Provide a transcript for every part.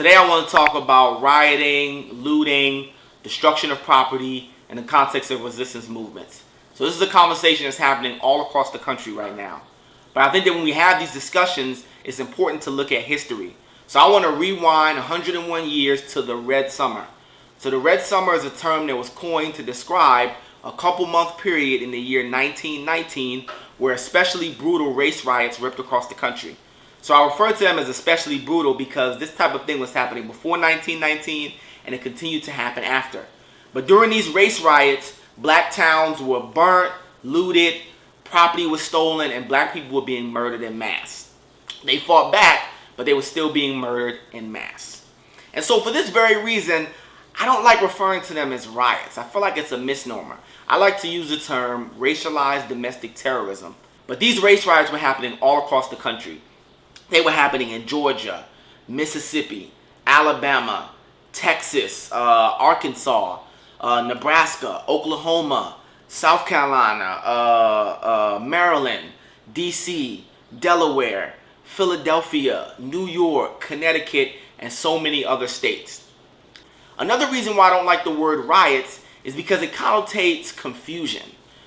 Today I want to talk about rioting, looting, destruction of property in the context of resistance movements. So this is a conversation that's happening all across the country right now. But I think that when we have these discussions, it's important to look at history. So I want to rewind 101 years to the Red Summer. So the Red Summer is a term that was coined to describe a couple-month period in the year 1919 where especially brutal race riots ripped across the country. So I refer to them as especially brutal because this type of thing was happening before 1919 and it continued to happen after. But during these race riots, black towns were burnt, looted, property was stolen, and black people were being murdered en masse. They fought back, but they were still being murdered en masse. And so for this very reason, I don't like referring to them as riots. I feel like it's a misnomer. I like to use the term racialized domestic terrorism. But these race riots were happening all across the country. They were happening in Georgia, Mississippi, Alabama, Texas, Arkansas, Nebraska, Oklahoma, South Carolina, Maryland, DC, Delaware, Philadelphia, New York, Connecticut, and so many other states. Another reason why I don't like the word riots is because it connotates confusion,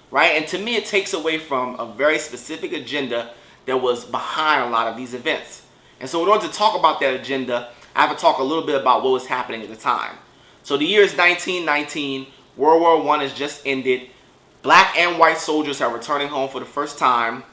right? And to me, it takes away from a very specific agenda that was behind a lot of these events. And so in order to talk about that agenda, I have to talk a little bit about what was happening at the time. So the year is 1919, World War I has just ended. Black and white soldiers are returning home for the first time.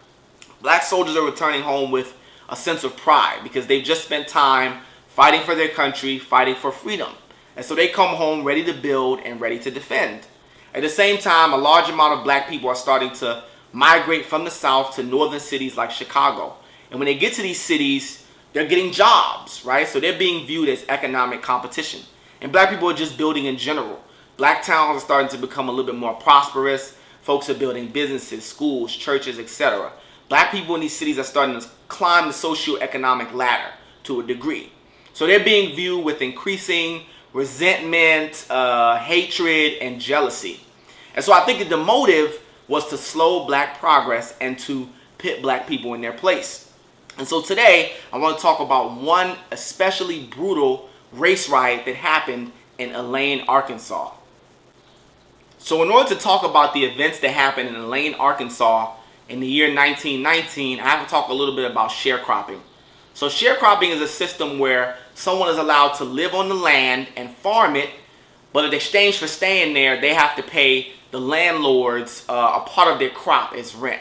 Black soldiers are returning home with a sense of pride because they've just spent time fighting for their country, fighting for freedom. And so they come home ready to build and ready to defend. At the same time, a large amount of black people are starting to migrate from the South to northern cities like Chicago. And when they get to these cities, they're getting jobs, right? So they're being viewed as economic competition. And black people are just building in general. Black towns are starting to become a little bit more prosperous. Folks are building businesses, schools, churches, etc. Black people in these cities are starting to climb the socioeconomic ladder to a degree. So they're being viewed with increasing resentment, hatred, and jealousy. And so I think that the motive was to slow black progress and to pit black people in their place. And so today, I want to talk about one especially brutal race riot that happened in Elaine, Arkansas. So in order to talk about the events that happened in Elaine, Arkansas in the year 1919, I have to talk a little bit about sharecropping. So sharecropping is a system where someone is allowed to live on the land and farm it, but in exchange for staying there, they have to pay the landlords a part of their crop as rent.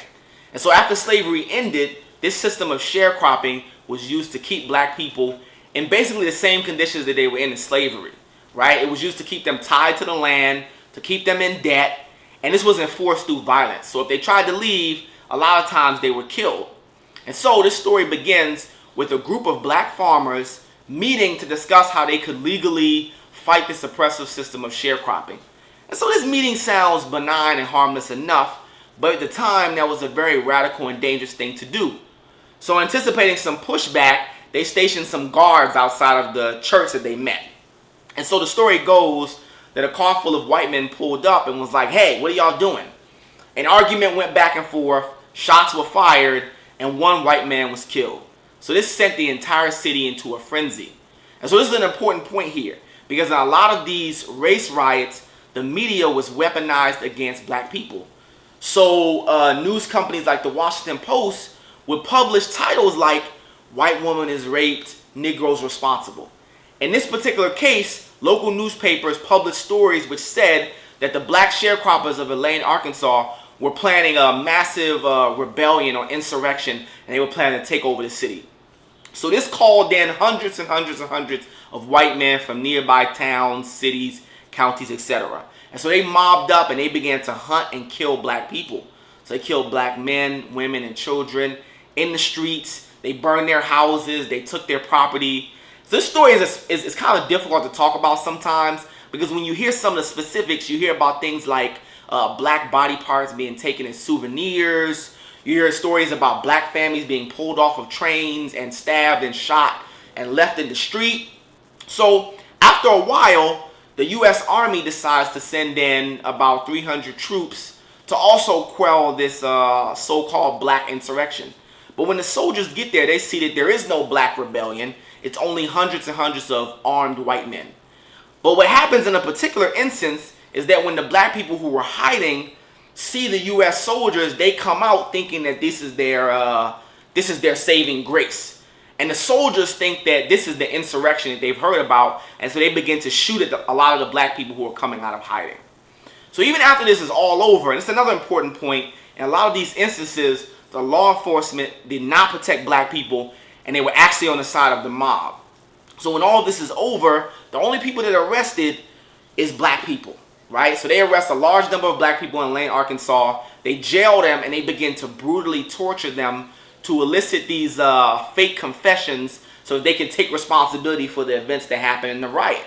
And so after slavery ended, this system of sharecropping was used to keep black people in basically the same conditions that they were in slavery, right? It was used to keep them tied to the land, to keep them in debt, and this was enforced through violence. So if they tried to leave, a lot of times they were killed. And so this story begins with a group of black farmers meeting to discuss how they could legally fight this oppressive system of sharecropping. And so this meeting sounds benign and harmless enough, but at the time that was a very radical and dangerous thing to do. So anticipating some pushback, they stationed some guards outside of the church that they met. And so the story goes that a car full of white men pulled up and was like, "Hey, what are y'all doing?" An argument went back and forth, shots were fired, and one white man was killed. So this sent the entire city into a frenzy. And so this is an important point here, because in a lot of these race riots, the media was weaponized against black people. So news companies like the Washington Post would publish titles like, "White woman is raped, Negroes responsible." In this particular case, local newspapers published stories which said that the black sharecroppers of Elaine, Arkansas were planning a massive rebellion or insurrection, and they were planning to take over the city. So this called in hundreds and hundreds and hundreds of white men from nearby towns, cities, counties, etc. And so they mobbed up and they began to hunt and kill black people. So they killed black men, women, and children in the streets. They burned their houses. They took their property. So this story is kind of difficult to talk about sometimes, because when you hear some of the specifics, you hear about things like black body parts being taken as souvenirs. You hear stories about black families being pulled off of trains and stabbed and shot and left in the street. So after a while, the U.S. Army decides to send in about 300 troops to also quell this so-called black insurrection. But when the soldiers get there, they see that there is no black rebellion. it's only hundreds and hundreds of armed white men. But what happens in a particular instance is that when the black people who were hiding see the U.S. soldiers, they come out thinking that this is their saving grace. And the soldiers think that this is the insurrection that they've heard about, and so they begin to shoot at a lot of the black people who are coming out of hiding. So even after this is all over, and it's another important point, in a lot of these instances, the law enforcement did not protect black people, and they were actually on the side of the mob. So when all this is over, the only people that are arrested is black people, right? So they arrest a large number of black people in Lane, Arkansas. They jail them, and they begin to brutally torture them to elicit these fake confessions so that they can take responsibility for the events that happened in the riot.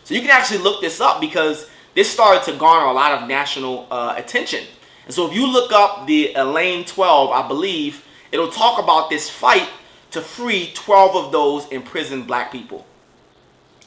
So you can actually look this up because this started to garner a lot of national attention. And so if you look up the Lane 12, I believe, it'll talk about this fight to free 12 of those imprisoned black people.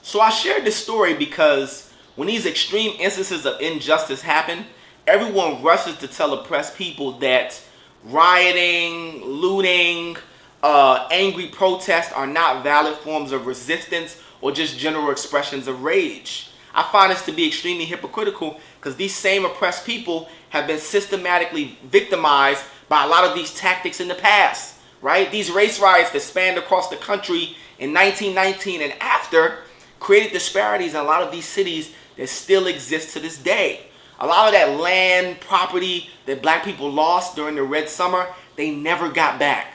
So I shared this story because when these extreme instances of injustice happen, everyone rushes to tell oppressed people that rioting, looting, angry protests are not valid forms of resistance or just general expressions of rage. I find this to be extremely hypocritical because these same oppressed people have been systematically victimized by a lot of these tactics in the past. Right? These race riots that spanned across the country in 1919 and after created disparities in a lot of these cities that still exist to this day. A lot of that land, property that black people lost during the Red Summer, they never got back.